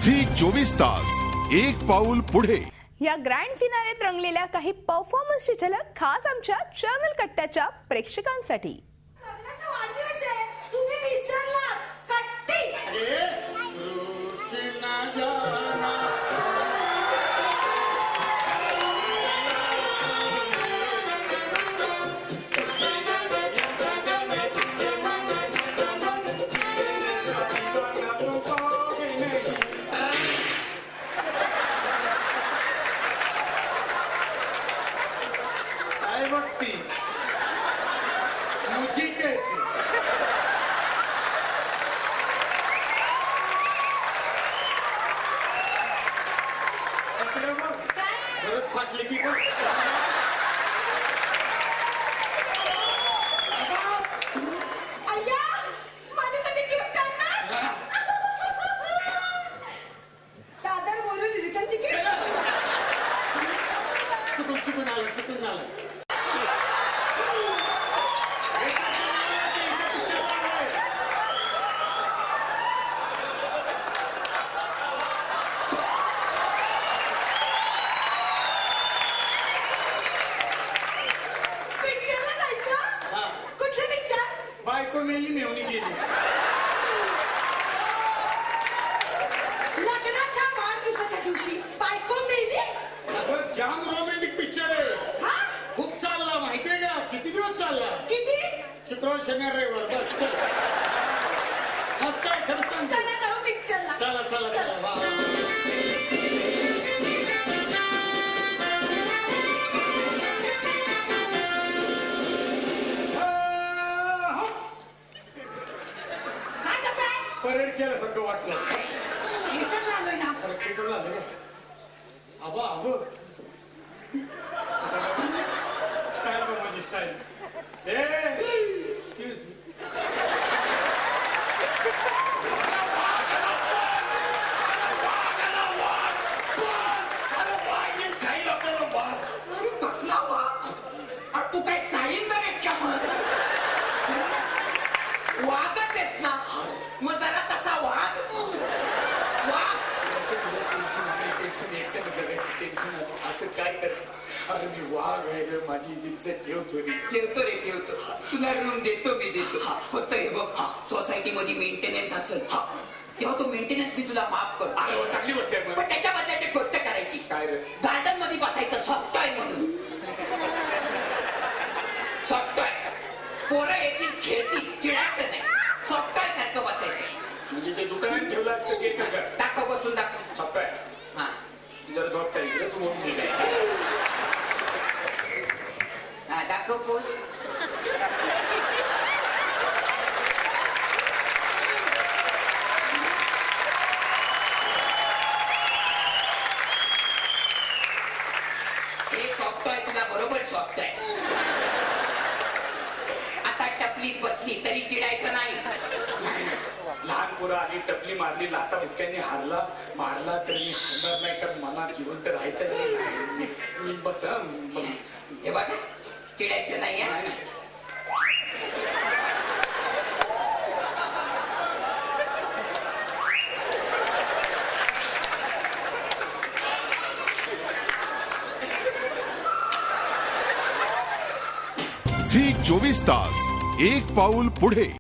Zee 24 तास एक पाऊल पुढे। या ग्रँड फिनालेत रंगलेल्या काही परफॉर्मन्सची झलक खास आमच्या चॅनल कट्ट्याच्या प्रेक्षकांसाठी। लग्नाचा वाढदिवस आहे, तुम्ही विसरलात कट्टी। भक्ति मुझे कहते जरूरत फासली की पण अय्या माझ्यासाठी गिफ्ट आणलं। दादर वरून रिटर्न तिकीट। चुकून आलं पिक्चरला जायचं। कुठलं पिक्चर? बायको मेली मेवणी गेली। लग्नाच्या वाढदिवसाच्या दिवशी बायको मेली। अगं जाम रोमॅन्टिक पिक्चर आहे। हा? खूप चालला माहितीये का? किती दिवस चालला? किती? शुक्रवार शनिवार रविवार बस चल। मस्त आहे खरं सांग। चला जाऊ पिक्चरला। चला वा काय करताय? परेड केल्यासारखं वाटलं। थिएटरला आलोय ना। अरे थिएटरला आलं का? आबा स्टाईल बघ माझी स्टाईल। एक्सक्यूज मी अरे कसला वाघ? अरे तू काय साईन आहेस का मग? वाघच आहेस ना? मग जरा तसा वाघ। वाघ टेन्शन असं काय करत? अरे मी वाघ आहे रे, माझी इज्जत ठेवतो रे। ठेवतो तुला रूम देतो मी फक्त हे बघ सोसायटी मध्ये मेंटेनन्स असेल तेव्हा तो मेंटेनन्स मी तुला माफ करतो। अरे हो, चांगली गोष्ट आहे पण त्याच्या बदल्यात एक गोष्ट करायची। काय रे? गार्डन मध्ये बसायचं सॉफ्ट टॉय म्हणून। सॉफ्ट टॉय पोरं येतील खेळतील चिडायचं नाही, सॉफ्ट टॉय सारखं बसायचं। म्हणजे ते दुकानात ठेवलं असतं ते कसं? दाखव बसून दाखव। सोपं आहे। हा जरा झोप काय तू म्हणून गेलाय। हा दाखव पोच। हे सॉफ्ट आहे तुला बरोबर सॉफ्ट आहे। आता टपलीत बसली तरी चिडायचं नाही। लहान पोरं आली टपली मारली लाता बुक्क्यांनी मारला तरी होणार नाही, कारण मनात जिवंत राहायचं मी बस हे बघ चिडायचं नाही हा? झी 24 तास एक पाऊल पुढे।